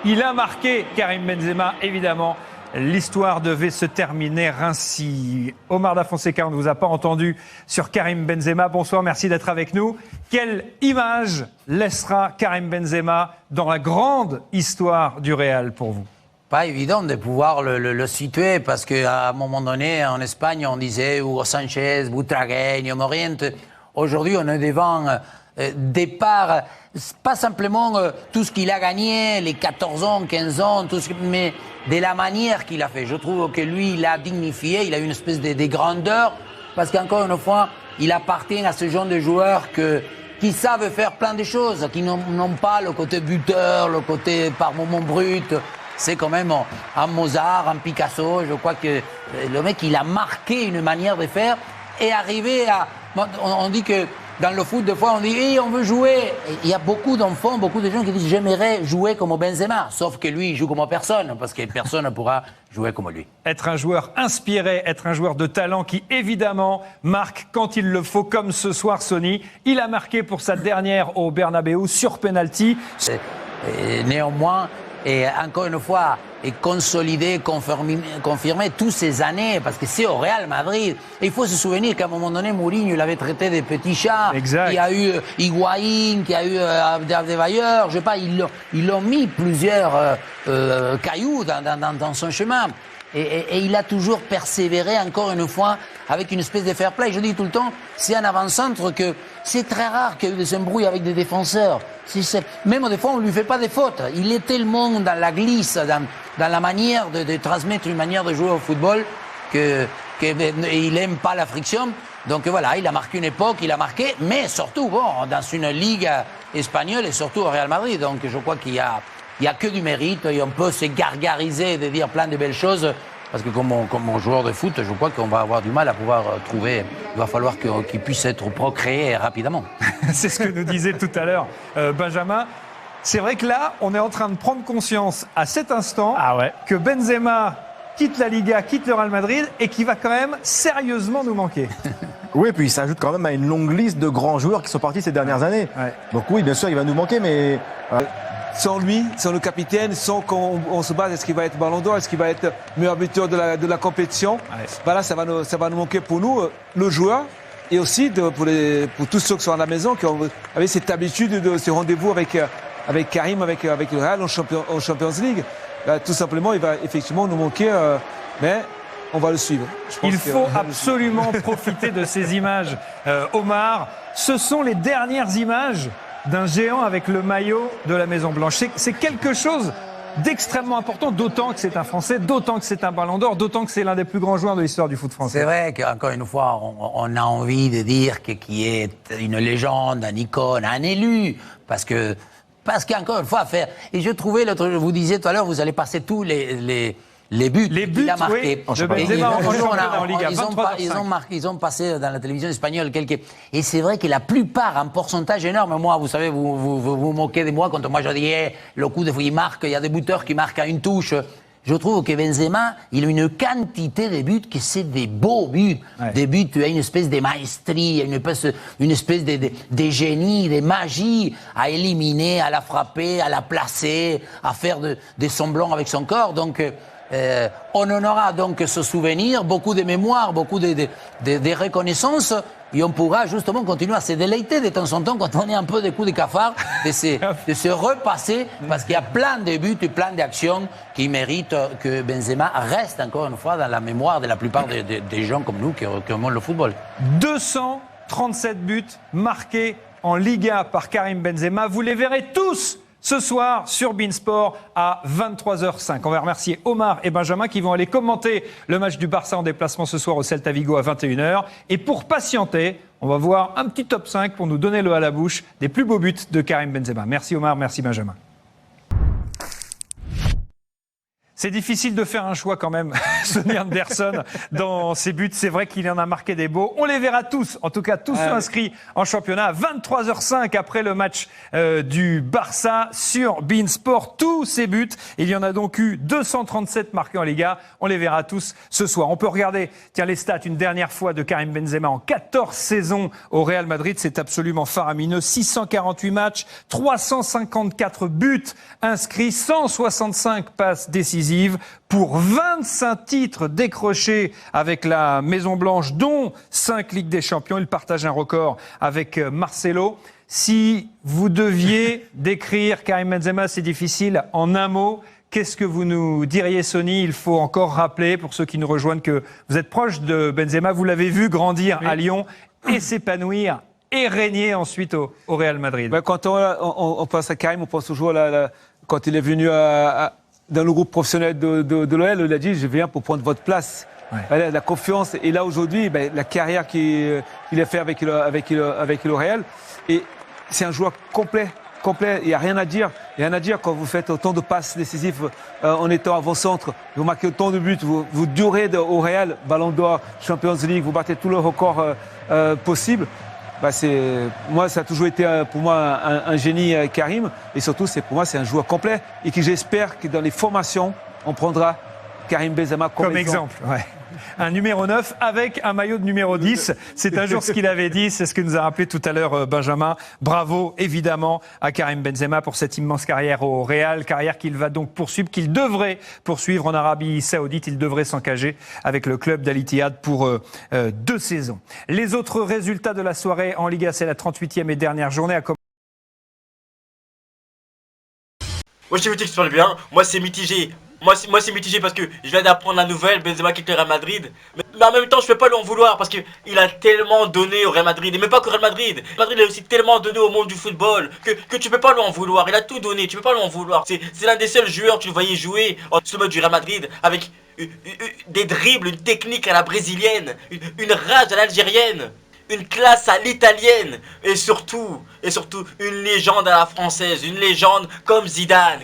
Il a marqué Karim Benzema, évidemment. L'histoire devait se terminer ainsi. Omar Da Fonseca, on ne vous a pas entendu sur Karim Benzema. Bonsoir, merci d'être avec nous. Quelle image laissera Karim Benzema dans la grande histoire du Real pour vous? Pas évident de pouvoir le situer parce qu'à un moment donné, en Espagne, on disait Hugo Sanchez, Butragueño, Moriente. Aujourd'hui, on est devant des parts, pas simplement tout ce qu'il a gagné, les 14 ans, 15 ans, tout ce, mais de la manière qu'il a fait. Je trouve que lui, il a dignifié, il a une espèce de grandeur, parce qu'encore une fois, il appartient à ce genre de joueurs qui savent faire plein de choses, qui n'ont pas le côté buteur, le côté par moments brut. C'est quand même un Mozart, un Picasso. Je crois que le mec, il a marqué une manière de faire et arrivé à... On dit que dans le foot, des fois, on dit hey, on veut jouer. Et il y a beaucoup d'enfants, beaucoup de gens qui disent j'aimerais jouer comme Benzema. Sauf que lui, il joue comme personne, parce que personne ne pourra jouer comme lui. Être un joueur inspiré, être un joueur de talent qui, évidemment, marque quand il le faut, comme ce soir, Sonny. Il a marqué pour sa dernière au Bernabéu sur penalty. Néanmoins, et encore une fois, et consolider, confirmer toutes ces années, parce que c'est au Real Madrid. Et il faut se souvenir qu'à un moment donné, Mourinho l'avait traité de petit chat. Exact. Il y a eu Higuaín, qu'il y a eu Adebayor, je sais pas, ils l'ont mis plusieurs cailloux dans son chemin. Et il a toujours persévéré, encore une fois, avec une espèce de fair play. Je dis tout le temps, c'est un avant-centre que c'est très rare qu'il y ait eu des embrouilles avec des défenseurs. Même des fois, on ne lui fait pas des fautes. Il est tellement dans la glisse, dans la manière de transmettre une manière de jouer au football qu'il n'aime pas la friction. Donc voilà, il a marqué une époque, il a marqué, mais surtout, bon, dans une ligue espagnole et surtout au Real Madrid. Donc je crois qu'il y a que du mérite et on peut se gargariser de dire plein de belles choses parce que comme joueur de foot, je crois qu'on va avoir du mal à pouvoir trouver. Il va falloir qu'il puisse être procréé rapidement. C'est ce que nous disait tout à l'heure Benjamin. C'est vrai que là, on est en train de prendre conscience à cet instant que Benzema quitte la Liga, quitte le Real Madrid et qui va quand même sérieusement nous manquer. Oui, et puis il s'ajoute quand même à une longue liste de grands joueurs qui sont partis ces dernières années. Ouais. Donc oui, bien sûr, il va nous manquer, mais... Sans lui, sans le capitaine, sans qu'on se base, est-ce qu'il va être Ballon d'Or, est-ce qu'il va être meilleur buteur de la compétition? Voilà, ça va nous manquer pour nous, le joueur, et aussi pour tous ceux qui sont à la maison, qui avaient cette habitude de ce rendez-vous avec Karim, avec le Real en Champions League. Tout simplement, il va effectivement nous manquer, mais on va le suivre. Il faut absolument profiter de ces images, Omar. Ce sont les dernières images d'un géant avec le maillot de la Maison Blanche. C'est quelque chose d'extrêmement important, d'autant que c'est un Français, d'autant que c'est un Ballon d'Or, d'autant que c'est l'un des plus grands joueurs de l'histoire du foot français. C'est vrai qu'encore une fois, on a envie de dire qu'il est une légende, un icône, un élu, parce qu'encore une fois, et je trouvais, vous disiez tout à l'heure, vous allez passer tous les buts qu'il a marqués. Oui, de Benzema en Liga, ils ont passé dans la télévision espagnole quelques... Et c'est vrai que la plupart, un pourcentage énorme, moi, vous savez, vous moquez de moi quand moi je dis le coup de il marque, il y a des buteurs qui marquent à une touche. Je trouve que Benzema, il a une quantité de buts que c'est des beaux buts. Ouais. Des buts, tu as une espèce de maestrie, une espèce de génie, de magie à éliminer, à la frapper, à la placer, à faire des semblants avec son corps. Donc, on en aura donc ce souvenir, beaucoup de mémoire, beaucoup de reconnaissance, et on pourra justement continuer à se déleiter de temps en temps quand on est un peu des coups de cafard, de se repasser, parce qu'il y a plein de buts et plein d'actions qui méritent que Benzema reste encore une fois dans la mémoire de la plupart des gens comme nous qui aiment le football. 237 buts marqués en Liga par Karim Benzema, vous les verrez tous ce soir sur Beansport à 23h05. On va remercier Omar et Benjamin qui vont aller commenter le match du Barça en déplacement ce soir au Celta Vigo à 21h. Et pour patienter, on va voir un petit top 5 pour nous donner le à la bouche des plus beaux buts de Karim Benzema. Merci Omar, merci Benjamin. C'est difficile de faire un choix quand même, Sonny Anderson, dans ses buts. C'est vrai qu'il en a marqué des beaux. On les verra tous, en tout cas tous ceux inscrits en championnat. 23h05 après le match du Barça sur beIN Sport. Tous ces buts, il y en a donc eu 237 marqués en Liga. On les verra tous ce soir. On peut regarder les stats une dernière fois de Karim Benzema en 14 saisons au Real Madrid. C'est absolument faramineux. 648 matchs, 354 buts inscrits, 165 passes décisives pour 25 titres décrochés avec la Maison Blanche, dont 5 Ligues des Champions. Il partage un record avec Marcelo. Si vous deviez décrire Karim Benzema, c'est difficile, en un mot, qu'est-ce que vous nous diriez, Sonny? Il faut encore rappeler, pour ceux qui nous rejoignent, que vous êtes proche de Benzema. Vous l'avez vu grandir à Lyon et s'épanouir et régner ensuite au Real Madrid. Quand on pense à Karim, on pense toujours quand il est venu dans le groupe professionnel de l'OL, il a dit « je viens pour prendre votre place ». La confiance, et là aujourd'hui, la carrière qu'il a fait avec le Real, et c'est un joueur complet, il n'y a rien à dire. Il n'y a rien à dire quand vous faites autant de passes décisives en étant avant-centre, vous marquez autant de buts, vous durez au Real, Ballon d'Or, Champions League, vous battez tous les records possibles. Moi, ça a toujours été pour moi un génie, Karim, et surtout, pour moi, c'est un joueur complet, et que j'espère que dans les formations, on prendra Karim Benzema comme exemple. Un numéro 9 avec un maillot de numéro 10. C'est un jour ce qu'il avait dit, c'est ce que nous a rappelé tout à l'heure Benjamin. Bravo évidemment à Karim Benzema pour cette immense carrière au Real, carrière qu'il va donc poursuivre, qu'il devrait poursuivre en Arabie Saoudite. Il devrait s'engager avec le club d'Al Ittihad pour 2 saisons. Les autres résultats de la soirée en Liga, c'est la 38e et dernière journée. Moi je t'ai parle bien, moi c'est mitigé. Moi c'est mitigé parce que je viens d'apprendre la nouvelle, Benzema quitte le Real Madrid. Mais en même temps je peux pas lui en vouloir parce qu'il a tellement donné au Real Madrid. Et même pas qu'au Real Madrid. Le Madrid a aussi tellement donné au monde du football que tu peux pas lui en vouloir. Il a tout donné, tu peux pas lui en vouloir. C'est l'un des seuls joueurs que tu le voyais jouer en sommet du Real Madrid avec des dribbles, une technique à la brésilienne, une rage à l'algérienne. Une classe à l'italienne et surtout une légende à la française, une légende comme Zidane.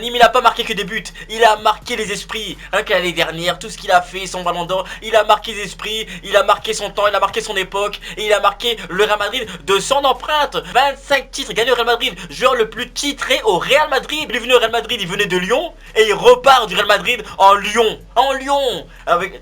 Il a pas marqué que des buts, il a marqué les esprits. Rien que l'année dernière, tout ce qu'il a fait, son Ballon d'Or, il a marqué les esprits, il a marqué son temps, il a marqué son époque et il a marqué le Real Madrid de son empreinte. 25 titres gagnés au Real Madrid, joueur le plus titré au Real Madrid. Il est venu au Real Madrid, il venait de Lyon et il repart du Real Madrid en Lyon.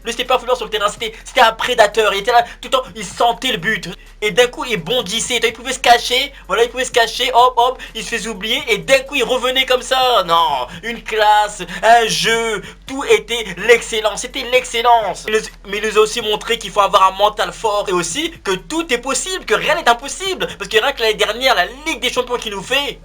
Lui c'était pas foulant sur le terrain, c'était un prédateur, il était là tout le temps, il sentait le but et d'un coup il bondissait, il pouvait se cacher, hop, il se faisait oublier et d'un coup il revenait comme ça. Non, une classe, un jeu, tout était l'excellence, c'était l'excellence. Mais il nous a aussi montré qu'il faut avoir un mental fort et aussi que tout est possible, que rien n'est impossible. Parce que rien que l'année dernière, la Ligue des Champions qu'il nous fait,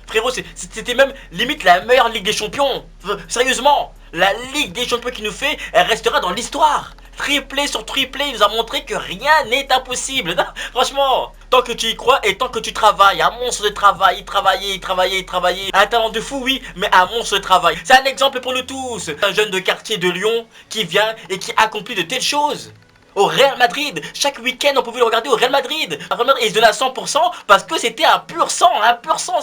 frérot, c'était même limite la meilleure Ligue des Champions. Sérieusement, la Ligue des Champions qu'il nous fait, elle restera dans l'histoire. Triplé sur triplé, il nous a montré que rien n'est impossible. Non, franchement, tant que tu y crois et tant que tu travailles, un monstre de travail, travailler. Un talent de fou, oui, mais un monstre de travail. C'est un exemple pour nous tous. Un jeune de quartier de Lyon qui vient et qui accomplit de telles choses. Au Real Madrid, chaque week-end on pouvait le regarder au Real Madrid. Il se donnait à 100% parce que c'était un pur sang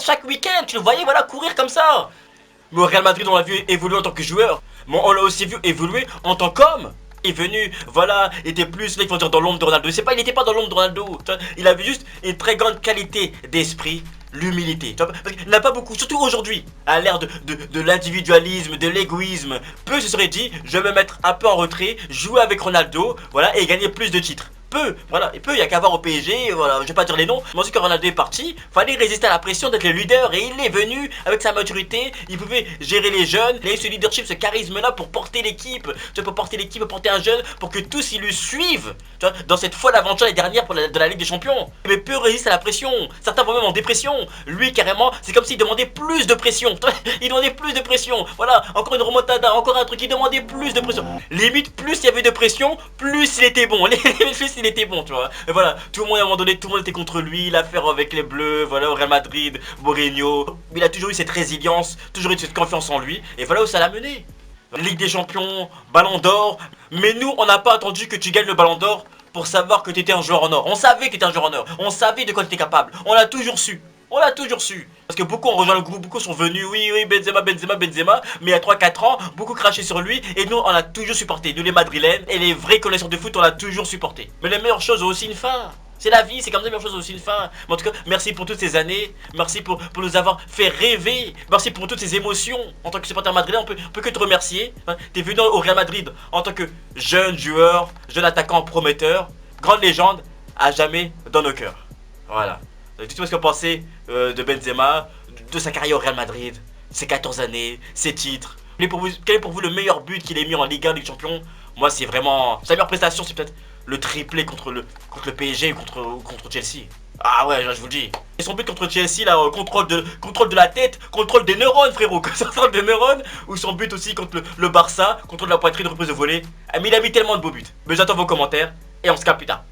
chaque week-end. Tu le voyais courir comme ça. Mais au Real Madrid on l'a vu évoluer en tant que joueur. Mais on l'a aussi vu évoluer en tant qu'homme. Est venu, il était plus, là il faut dire dans l'ombre de Ronaldo. Il n'était pas dans l'ombre de Ronaldo. Il avait juste une très grande qualité d'esprit, l'humilité. Parce qu'il n'a pas beaucoup, surtout aujourd'hui, à l'ère de l'individualisme, de l'égoïsme. Peu se serait dit, je vais me mettre un peu en retrait, jouer avec Ronaldo, et gagner plus de titres. Il y a qu'à voir au PSG, je vais pas dire les noms, mais ensuite quand Ronaldo est parti, fallait résister à la pression d'être le leader et il est venu avec sa maturité, il pouvait gérer les jeunes, il a eu ce leadership, ce charisme là pour porter l'équipe, pour porter un jeune, pour que tous ils le suivent, dans cette folle aventure l'année dernière de la Ligue des Champions. Mais peu résistent à la pression, certains vont même en dépression, lui carrément, c'est comme s'il demandait plus de pression, il demandait plus de pression, encore une remontada, encore un truc, il demandait plus de pression, limite plus il y avait de pression, plus il était bon, il était bon, tu vois. Et tout le monde à un moment donné, tout le monde était contre lui, l'affaire avec les Bleus, au Real Madrid, Mourinho. Il a toujours eu cette résilience, toujours eu cette confiance en lui, et voilà où ça l'a mené. Ligue des Champions, Ballon d'Or. Mais nous, on n'a pas attendu que tu gagnes le Ballon d'Or pour savoir que tu étais un joueur en or. On savait que tu étais un joueur en or, on savait de quoi tu étais capable, on l'a toujours su. On l'a toujours su. Parce que beaucoup ont rejoint le groupe, beaucoup sont venus, oui, Benzema, Benzema, Benzema. Mais il y a 3-4 ans, beaucoup crachaient sur lui. Et nous, on l'a toujours supporté. Nous, les Madrilènes et les vrais connaisseurs de foot, on l'a toujours supporté. Mais les meilleures choses ont aussi une fin. C'est la vie, c'est comme ça, les meilleures choses ont aussi une fin. Mais en tout cas, merci pour toutes ces années. Merci pour nous avoir fait rêver. Merci pour toutes ces émotions. En tant que supporter madrilène, on peut que te remercier. Hein, t'es venu au Real Madrid en tant que jeune joueur, jeune attaquant prometteur, grande légende, à jamais dans nos cœurs. Voilà. Tout ce que vous pensez de Benzema, de sa carrière au Real Madrid, ses 14 années, ses titres. Quel est pour vous le meilleur but qu'il ait mis en Ligue 1, Ligue des Champions? Moi, c'est vraiment... Sa meilleure prestation, c'est peut-être le triplé contre le PSG ou contre Chelsea. Ah ouais, je vous le dis. Et son but contre Chelsea, là, contrôle de la tête, contrôle des neurones, frérot. Contrôle des neurones. Ou son but aussi contre le Barça, contrôle de la poitrine, reprise de volée. Mais il a mis tellement de beaux buts. Mais j'attends vos commentaires et on se capte plus tard.